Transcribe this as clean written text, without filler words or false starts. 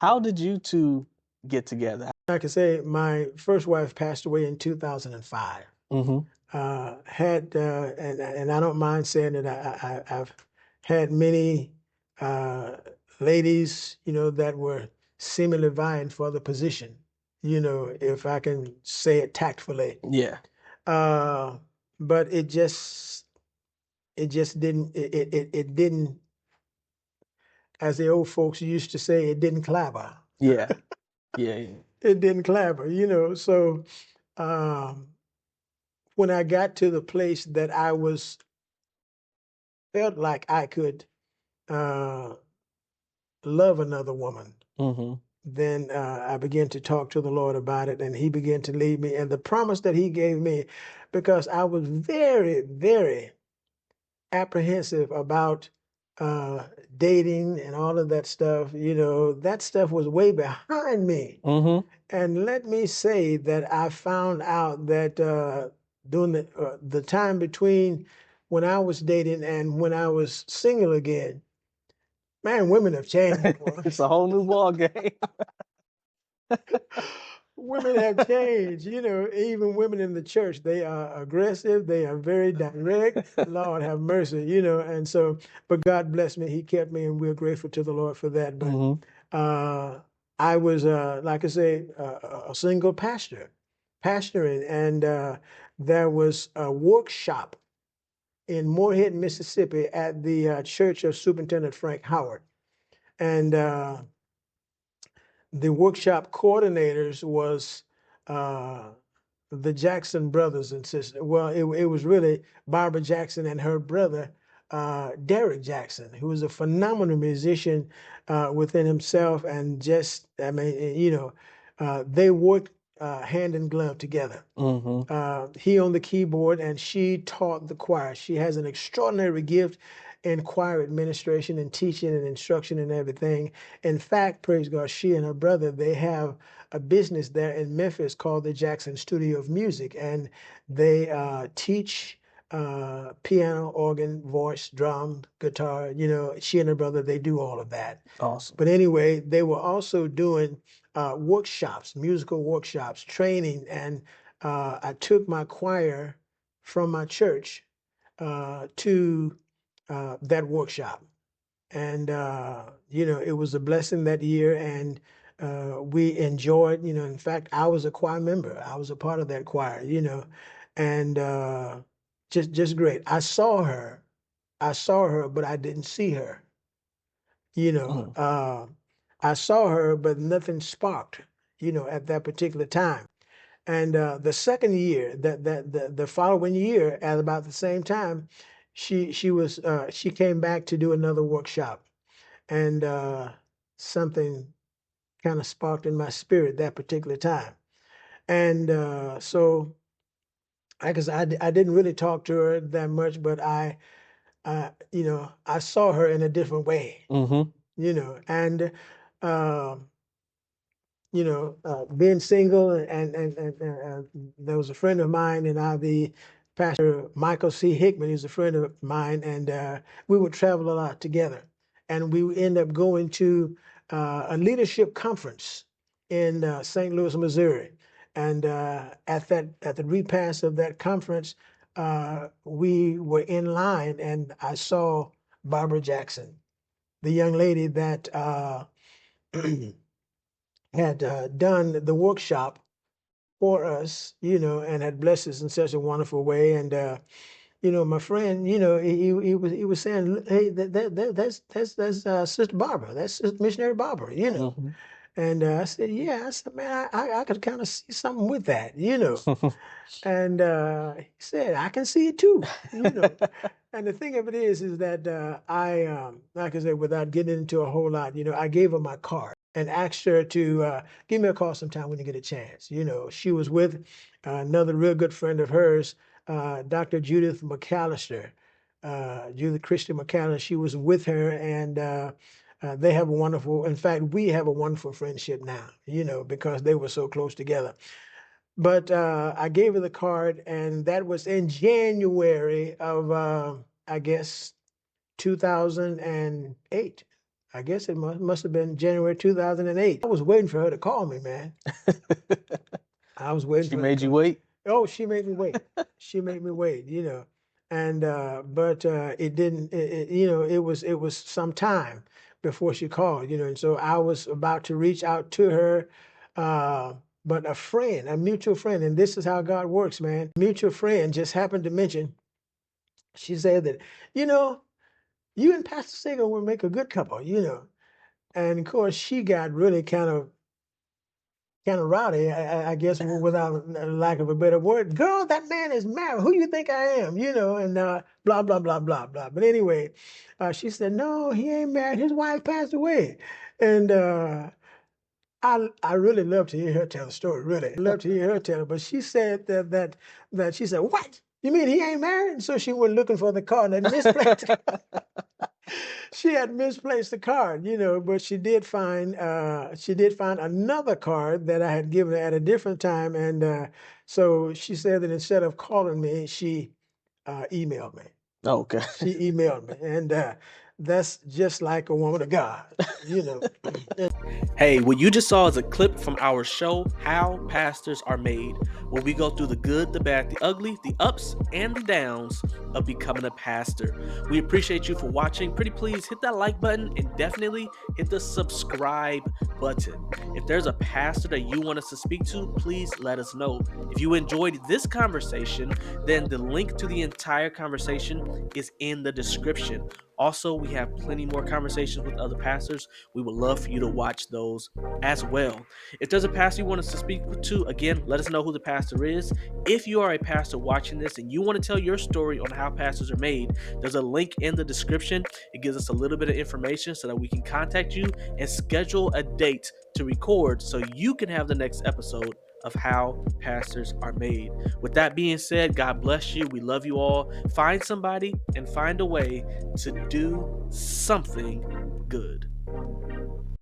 How did you two get together? I can say my first wife passed away in 2005. Mm-hmm. And I don't mind saying that I've had many uh, ladies, that were seemingly vying for the position, if I can say it tactfully. Yeah. Uh, but it just didn't, it didn't, as the old folks used to say, it didn't clabber. Yeah. Yeah. It didn't clabber. So um, when I got to the place that felt like I could uh, love another woman, Mm-hmm. then I began to talk to the Lord about it, and He began to lead me. And the promise that He gave me, because I was very, very apprehensive about uh, dating and all of that stuff, that stuff was way behind me. Mm-hmm. And let me say that I found out that during the time between when I was dating and when I was single again, man, women have changed. It's a whole new ball game. Women have changed. Even women in the church, they are aggressive. They are very direct. Lord have mercy. And so, but God bless me. He kept me, and we're grateful to the Lord for that. But Mm-hmm. I was, like I say, a single pastoring, and there was a workshop in Morehead, Mississippi, at the church of Superintendent Frank Howard. And the workshop coordinators was uh, the Jackson brothers and sisters. Well, it was really Barbara Jackson and her brother, Derek Jackson, who was a phenomenal musician within himself. And just, I mean, they worked hand in glove together. Mm-hmm. He on the keyboard and she taught the choir. She has an extraordinary gift in choir administration and teaching and instruction and everything. In fact, praise God, she and her brother, they have a business there in Memphis called the Jackson Studio of Music, and they teach piano, organ, voice, drum, guitar. She and her brother, they do all of that. Awesome. But anyway, they were also doing workshops, musical workshops, training, and I took my choir from my church to that workshop. And, it was a blessing that year. And we enjoyed, in fact, I was a choir member. I was a part of that choir, and just great. I saw her, but I didn't see her. Mm-hmm. I saw her, but nothing sparked, at that particular time. And the second year, the following year, at about the same time, she came back to do another workshop, and something kind of sparked in my spirit that particular time. And so I guess I didn't really talk to her that much, but I saw her in a different way, Mm-hmm. and um, being single, and there was a friend of mine, and the pastor Michael C. Hickman, he's a friend of mine, and we would travel a lot together, and we would end up going to a leadership conference in St. Louis, Missouri, and at the repast of that conference, we were in line, and I saw Barbara Jackson, the young lady that had done the workshop for us, and had blessed us in such a wonderful way. And my friend, he was saying, hey, that's Sister Barbara, that's Missionary Barbara. Mm-hmm. And I said, yeah. I said, man, I could kind of see something with that. And he said, I can see it too. And the thing of it is that like I said, without getting into a whole lot, I gave her my card and asked her to give me a call sometime when you get a chance. She was with another real good friend of hers, Dr. Judith McAllister, Judith Christian McAllister. She was with her, and they have a wonderful, in fact, we have a wonderful friendship now, because they were so close together. But I gave her the card, and that was in January of, I guess, 2008. I guess it must have been January 2008. I was waiting for her to call me, man. I was waiting She for her to made you call. wait? Oh, she made me wait. She made me wait, you know. And but it didn't it was some time before she called, you know, and so I was about to reach out to her, but a friend, a mutual friend, and this is how God works, man. Mutual friend just happened to mention, she said that, you know, you and Pastor Sago will make a good couple, you know. And of course she got really kind of rowdy, I guess, without lack of a better word. Girl, that man is married. Who you think I am? You know, and blah blah blah blah blah. But anyway, she said, no, he ain't married. His wife passed away, and I really love to hear her tell the story. Really, love to hear her tell it. But she said that she said, what? You mean he ain't married? And so she went looking for the card and misplaced. She had misplaced the card, you know, but she did find another card that I had given her at a different time, and so she said that instead of calling me, she emailed me. Okay. She emailed me, and that's just like a woman of God, you know. Hey, what you just saw is a clip from our show, How Pastors Are Made, where we go through the good, the bad, the ugly, the ups, and the downs of becoming a pastor. We appreciate you for watching. Pretty please hit that like button and definitely hit the subscribe button. If there's a pastor that you want us to speak to, please let us know. If you enjoyed this conversation, then the link to the entire conversation is in the description. Also, we have plenty more conversations with other pastors. We would love for you to watch those as well. If there's a pastor you want us to speak to, again, let us know who the pastor is. If you are a pastor watching this and you want to tell your story on how pastors are made, there's a link in the description. It gives us a little bit of information so that we can contact you and schedule a date to record so you can have the next episode of How Pastors Are Made. With that being said, God bless you. We love you all. Find somebody and find a way to do something good.